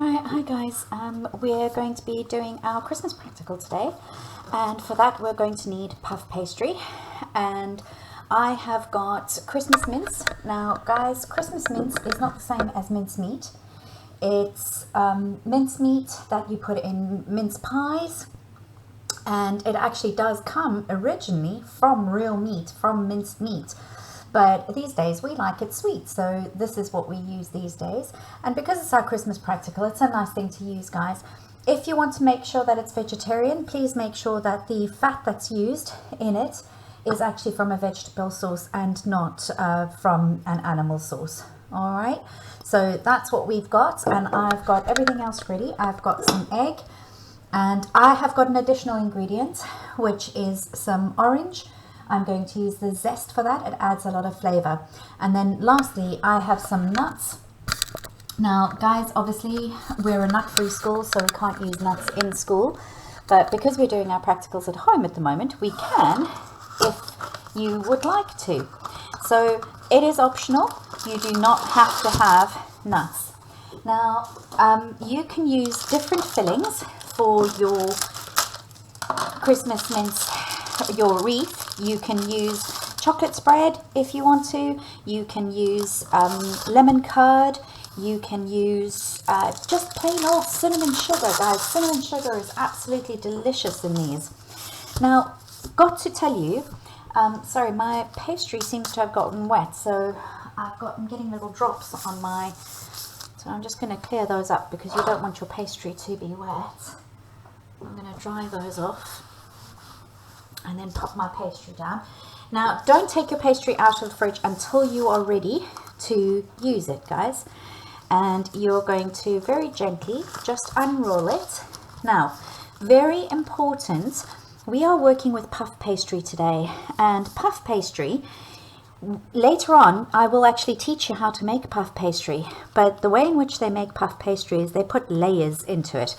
Alright, hi guys, we're going to be doing our Christmas practical today, and for that we're going to need puff pastry, and I have got Christmas mince. Now guys, Christmas mince is not the same as mincemeat. It's mincemeat that you put in mince pies, and it actually does come originally from real meat, from minced meat. But these days we like it sweet, so this is what we use these days. And because it's our Christmas practical, it's a nice thing to use, guys. If you want to make sure that it's vegetarian, please make sure that the fat that's used in it is actually from a vegetable source and not from an animal source. All right, so that's what we've got, and I've got everything else ready. I've got some egg, and I have got an additional ingredient, which is some orange. I'm going to use the Zest for that. It adds a lot of flavor. And then lastly, I have some nuts. Now guys, obviously we're a nut-free school, so we can't use nuts in school, but because we're doing our practicals at home at the moment, we can if you would like to. So it is optional. You do not have to have nuts. Now you can use different fillings for your Christmas mince, your wreath. You can use chocolate spread if you want to. You can use lemon curd. You can use just plain old cinnamon sugar, guys. Cinnamon sugar is absolutely delicious in these. Now, got to tell you, sorry, my pastry seems to have gotten wet, so I'm getting little drops on my, so I'm just going to clear those up because you don't want your pastry to be wet. I'm going to dry those off and then pop my pastry down. Now, don't take your pastry out of the fridge until you are ready to use it, guys. And you're going to very gently just unroll it. Now, very important, we are working with puff pastry today. And puff pastry, later on, I will actually teach you how to make puff pastry. But the way in which they make puff pastry is they put layers into it.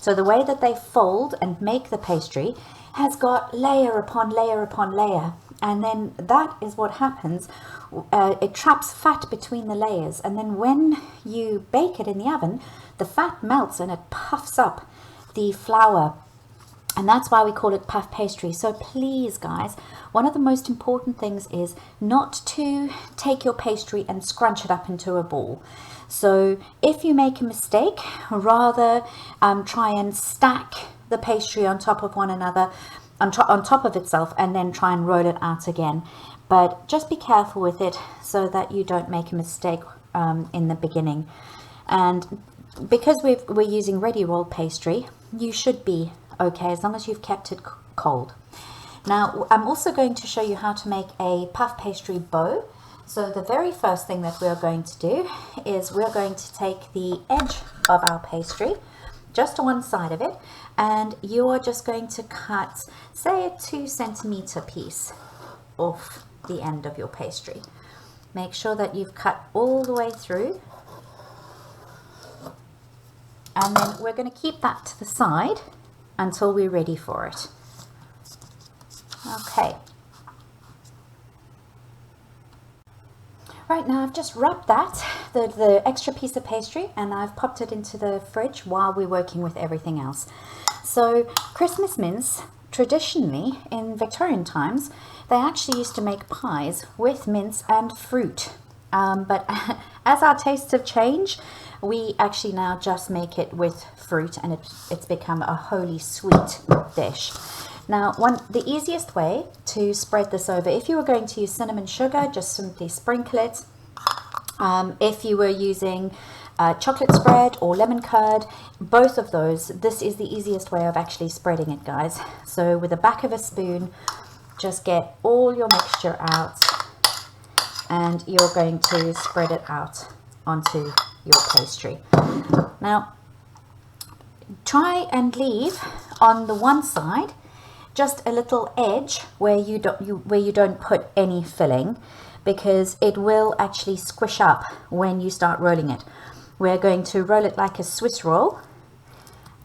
So the way that they fold and make the pastry has got layer upon layer upon layer, and then that is what happens. It traps fat between the layers, and then when you bake it in the oven, the fat melts and it puffs up the flour, and that's why we call it puff pastry. So please guys, one of the most important things is not to take your pastry and scrunch it up into a ball. So if you make a mistake, rather try and stack the pastry on top of one another, on top of itself, and then try and roll it out again. But just be careful with it so that you don't make a mistake in the beginning. And because we're using ready rolled pastry, you should be okay as long as you've kept it cold. Now I'm also going to show you how to make a puff pastry bow. So the very first thing that we're going to do is we're going to take the edge of our pastry, just to one side of it, and you are just going to cut, say, a 2 centimeter piece off the end of your pastry. Make sure that you've cut all the way through, and then we're going to keep that to the side until we're ready for it. Okay. Right, now I've just wrapped that, the extra piece of pastry, and I've popped it into the fridge while we're working with everything else. So Christmas mince, traditionally in Victorian times, they actually used to make pies with mince and fruit. But as our tastes have changed, we actually now just make it with fruit, and it's become a wholly sweet dish. Now, the easiest way to spread this over, if you were going to use cinnamon sugar, just simply sprinkle it. If you were using chocolate spread or lemon curd, both of those, this is the easiest way of actually spreading it, guys. So with the back of a spoon, just get all your mixture out, and you're going to spread it out onto your pastry. Now, try and leave on the one side just a little edge where you don't put any filling, because it will actually squish up when you start rolling it. We're going to roll it like a Swiss roll,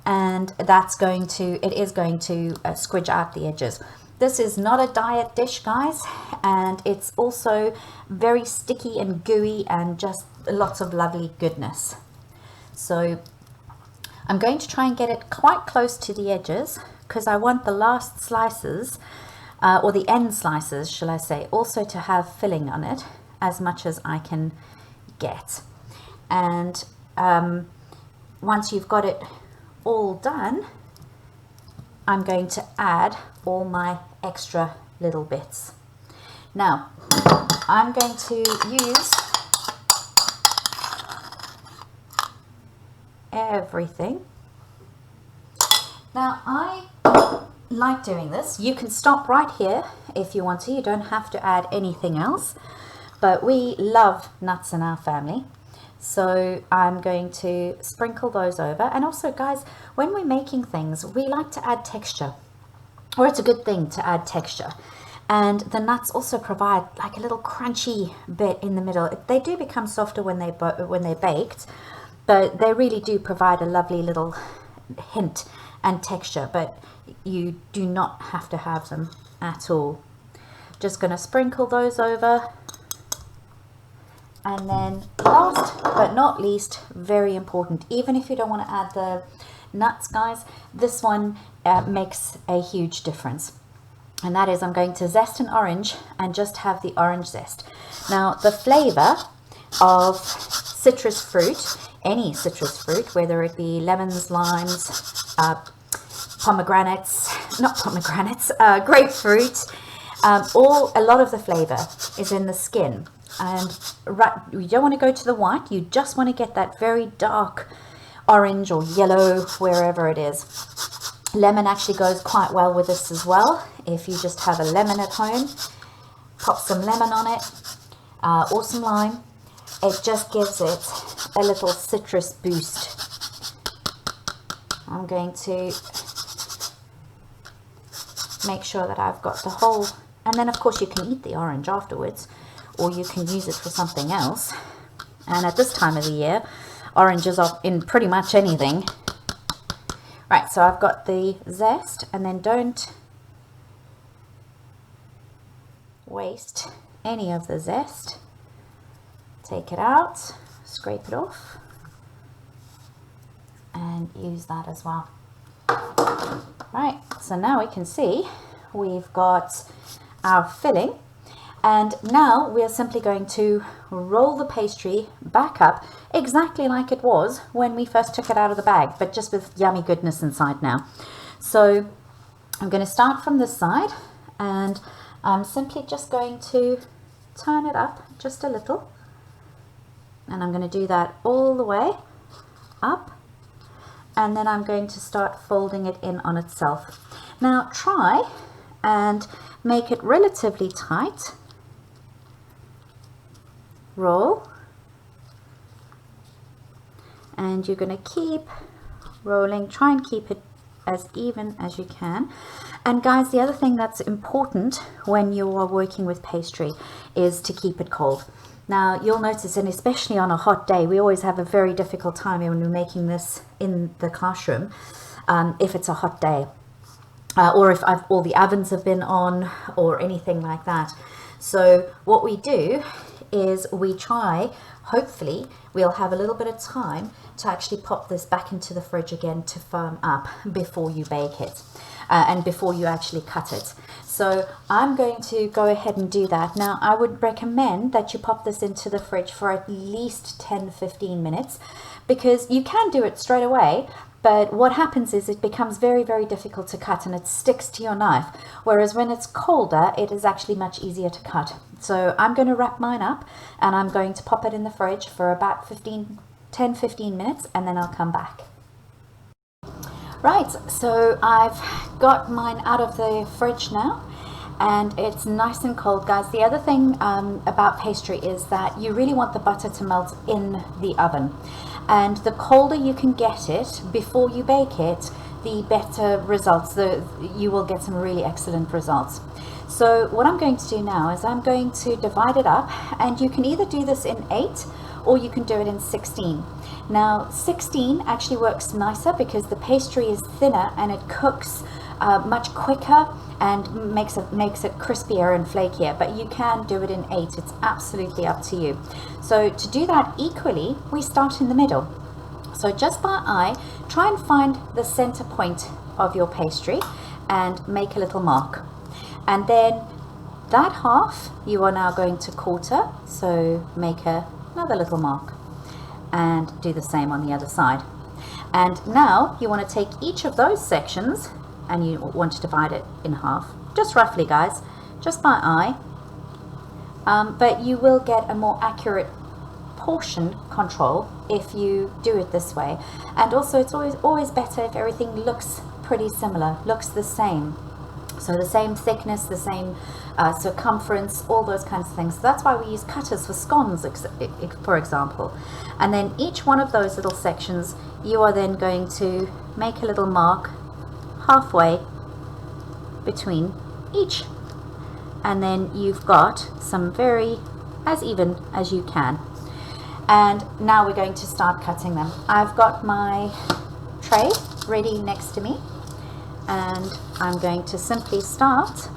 and it is going to squidge out the edges. This is not a diet dish, guys, and it's also very sticky and gooey and just lots of lovely goodness. So I'm going to try and get it quite close to the edges because I want the last slices, or the end slices, shall I say, also to have filling on it as much as I can get. And once you've got it all done, I'm going to add all my extra little bits. Now, I'm going to use everything. Now, I like doing this. You can stop right here if you want to. You don't have to add anything else, but we love nuts in our family. So I'm going to sprinkle those over. And also, guys, when we're making things, we like to add texture, or it's a good thing to add texture. And the nuts also provide like a little crunchy bit in the middle. They do become softer when they're baked, but they really do provide a lovely little hint and texture, but you do not have to have them at all. Just going to sprinkle those over. And then last but not least, very important, even if you don't want to add the nuts, guys, this one makes a huge difference. And that is, I'm going to zest an orange and just have the orange zest. Now, the flavor of citrus fruit, any citrus fruit, whether it be lemons, limes, grapefruit, a lot of the flavor is in the skin. And you don't want to go to the white, you just want to get that very dark orange or yellow, wherever it is. Lemon actually goes quite well with this as well. If you just have a lemon at home, pop some lemon on it, or some lime. It just gives it a little citrus boost. I'm going to make sure that I've got the whole, and then of course you can eat the orange afterwards, or you can use it for something else. And at this time of the year, oranges are in pretty much anything. Right, so I've got the zest, and then don't waste any of the zest. Take it out, scrape it off, and use that as well. Right, so now we can see we've got our filling. And now we are simply going to roll the pastry back up exactly like it was when we first took it out of the bag, but just with yummy goodness inside now. So I'm going to start from this side, and I'm simply just going to turn it up just a little. And I'm going to do that all the way up. And then I'm going to start folding it in on itself. Now try and make it relatively tight. Roll, and you're going to keep rolling. Try and keep it as even as you can. And guys, the other thing that's important when you are working with pastry is to keep it cold. Now you'll notice, and especially on a hot day, we always have a very difficult time when we're making this in the classroom, if it's a hot day, or if all the ovens have been on or anything like that. So what we do is we try, hopefully we'll have a little bit of time to actually pop this back into the fridge again to firm up before you bake it, and before you actually cut it. So I'm going to go ahead and do that. Now I would recommend that you pop this into the fridge for at least 10-15 minutes, because you can do it straight away, but what happens is it becomes very, very difficult to cut, and it sticks to your knife. Whereas when it's colder, it is actually much easier to cut. So I'm going to wrap mine up, and I'm going to pop it in the fridge for about 10-15 minutes, and then I'll come back. Right, so I've got mine out of the fridge now, and it's nice and cold, guys. The other thing about pastry is that you really want the butter to melt in the oven. And the colder you can get it before you bake it, the better results. You will get some really excellent results. So what I'm going to do now is I'm going to divide it up, and you can either do this in 8 or you can do it in 16. Now 16 actually works nicer because the pastry is thinner and it cooks much quicker and makes it crispier and flakier, but you can do it in 8. It's absolutely up to you. So to do that equally, we start in the middle. So just by eye, try and find the center point of your pastry and make a little mark. And then that half you are now going to quarter, so make another little mark and do the same on the other side. And now you want to take each of those sections and you want to divide it in half, just roughly guys, just by eye, but you will get a more accurate portion control if you do it this way. And also it's always better if everything looks pretty similar, looks the same. So the same thickness, the same circumference, all those kinds of things. So that's why we use cutters for scones, for example. And then each one of those little sections, you are then going to make a little mark halfway between each. And then you've got some very as even as you can. And now we're going to start cutting them. I've got my tray ready next to me, and I'm going to simply start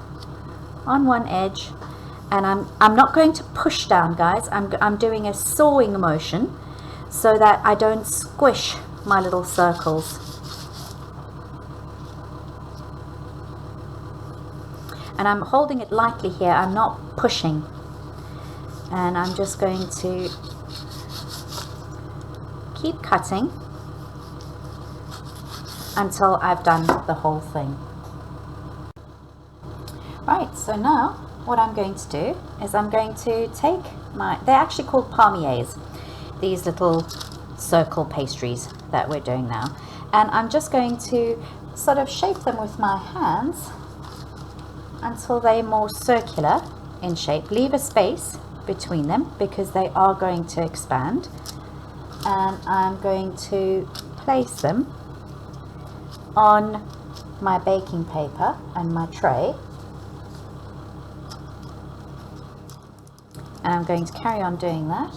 on one edge, and I'm not going to push down, guys. I'm doing a sawing motion so that I don't squish my little circles. And I'm holding it lightly here, I'm not pushing. And I'm just going to keep cutting until I've done the whole thing. Right, so now what I'm going to do is I'm going to take they're actually called Palmiers, these little circle pastries that we're doing now. And I'm just going to sort of shape them with my hands until they're more circular in shape. Leave a space between them because they are going to expand. And I'm going to place them on my baking paper and my tray. And I'm going to carry on doing that.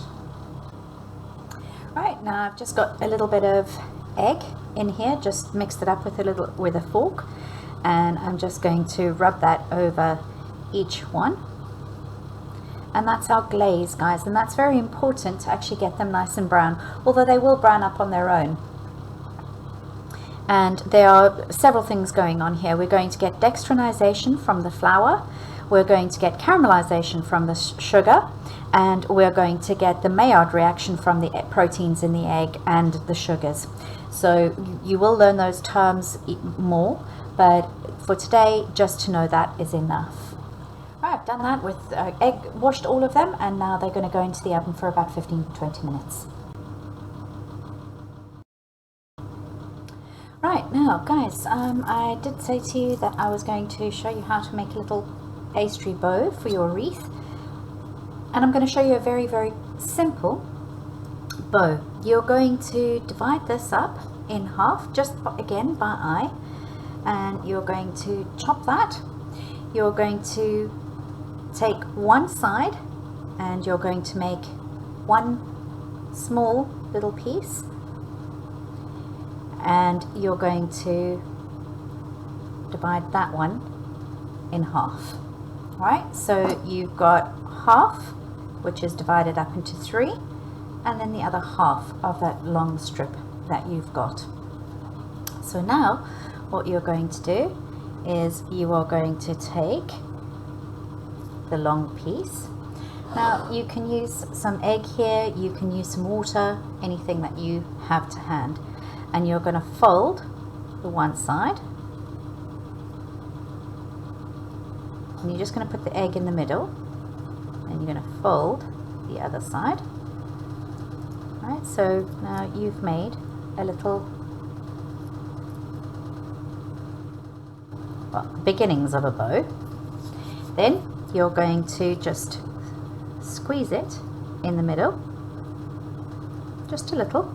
Right, now I've just got a little bit of egg in here, just mixed it up with a fork, and I'm just going to rub that over each one. And that's our glaze, guys, and that's very important to actually get them nice and brown, although they will brown up on their own. And there are several things going on here. We're going to get dextrinization from the flour, we're going to get caramelization from the sugar, and we're going to get the Maillard reaction from the proteins in the egg and the sugars. So you will learn those terms more, but for today, just to know that is enough. Right, I've done that with egg, washed all of them, and now they're going to go into the oven for about 15-20 minutes. Right, now guys, I did say to you that I was going to show you how to make a little pastry bow for your wreath, and I'm going to show you a very, very simple bow. You're going to divide this up in half, just again by eye, and you're going to chop that. You're going to take one side and you're going to make one small little piece, and you're going to divide that one in half. Right, so you've got half, which is divided up into three, and then the other half of that long strip that you've got. So now what you're going to do is you are going to take the long piece. Now you can use some egg here, you can use some water, anything that you have to hand, and you're going to fold the one side, and you're just going to put the egg in the middle, and you're going to fold the other side. Right, so now you've made a little, well, beginnings of a bow. Then you're going to just squeeze it in the middle, just a little.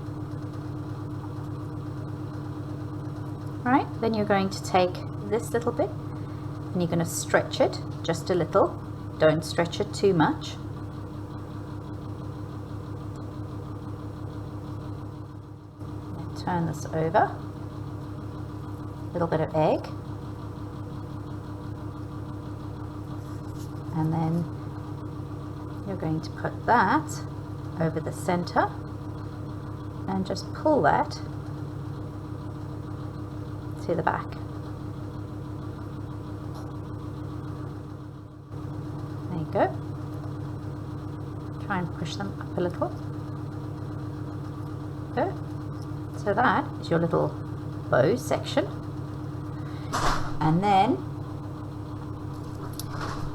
Right, then you're going to take this little bit and you're going to stretch it just a little. Don't stretch it too much. Turn this over, a little bit of egg, and then you're going to put that over the center, and just pull that to the back. There you go. Try and push them up a little. Go. So that is your little bow section. And then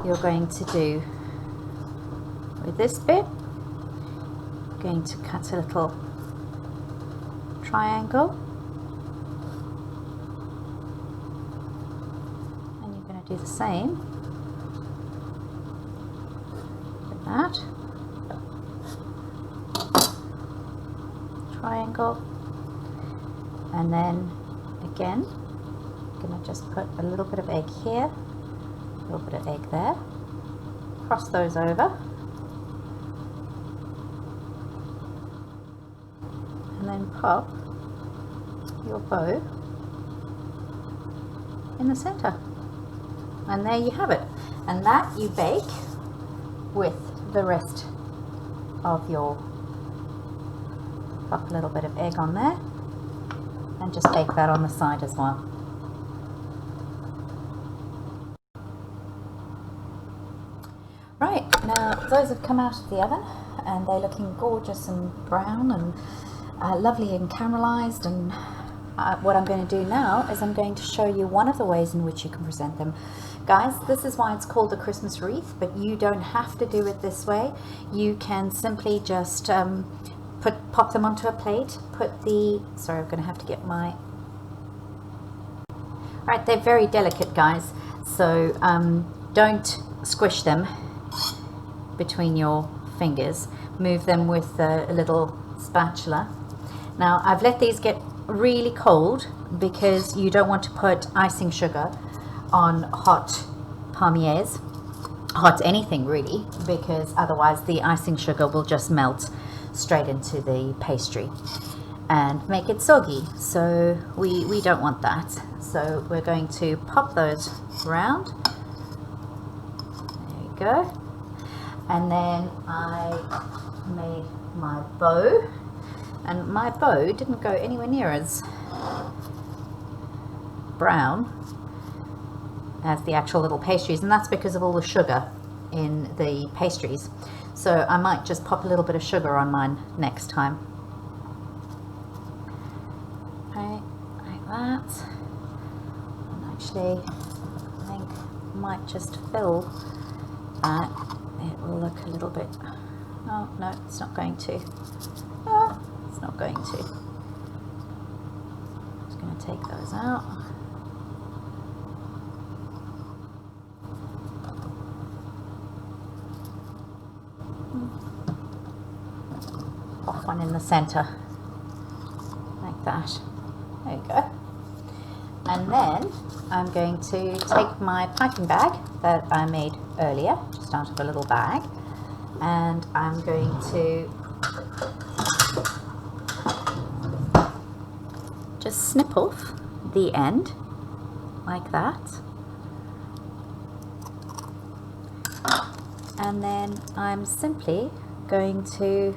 you're going to do with this bit, going to cut a little triangle, and you're going to do the same with that triangle, and then again I'm going to just put a little bit of egg here, a little bit of egg there, cross those over, and then pop your bow in the center. And there you have it. And that you bake with the rest of your, pop a little bit of egg on there, and just bake that on the side as well. Right, now those have come out of the oven and they're looking gorgeous and brown and lovely and caramelized, and what I'm going to do now is I'm going to show you one of the ways in which you can present them. Guys, this is why it's called a Christmas wreath, but you don't have to do it this way. You can simply just pop them onto a plate, put the, sorry, I'm going to have to get my, right, they're very delicate, guys, so don't squish them between your fingers. Move them with a little spatula. Now I've let these get really cold because you don't want to put icing sugar on hot Palmiers, hot anything really, because otherwise the icing sugar will just melt straight into the pastry and make it soggy. So we don't want that. So we're going to pop those round. There you go. And then I made my bow, and my bow didn't go anywhere near as brown as the actual little pastries, and that's because of all the sugar in the pastries. So I might just pop a little bit of sugar on mine next time. Okay, like that. And actually, I think I might just fill that. It will look a little bit, oh no, it's not going to. Oh, it's not going to. Just going to take those out. Pop one in the center, like that. There you go. And then I'm going to take my piping bag that I made earlier, just out of a little bag, and I'm going to just snip off the end like that, and then I'm simply going to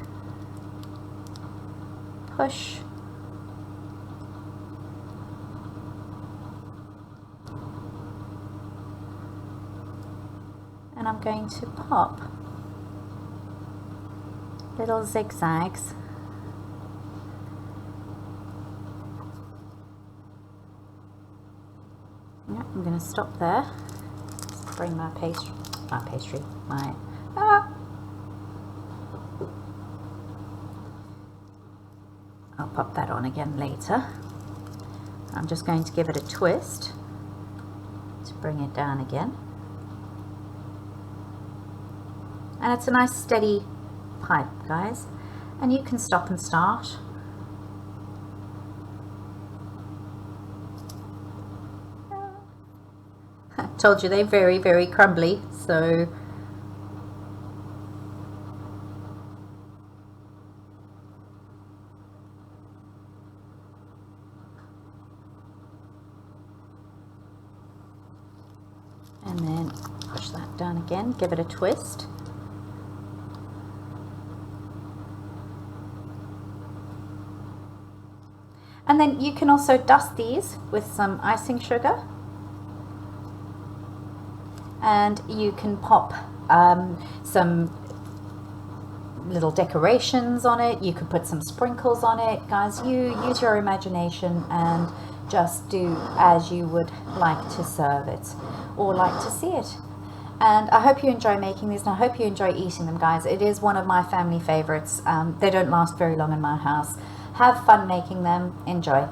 push and I'm going to pop little zigzags I'm going to stop there. Just bring my pastry, I'll pop that on again later. I'm just going to give it a twist to bring it down again. And it's a nice steady pipe, guys, and you can stop and start. I told you they're very, very crumbly, so and then push that down again, give it a twist. And then you can also dust these with some icing sugar, and you can pop some little decorations on it. You could put some sprinkles on it. Guys, you use your imagination and just do as you would like to serve it or like to see it. And I hope you enjoy making these, and I hope you enjoy eating them, guys. It is one of my family favorites. They don't last very long in my house. Have fun making them. Enjoy.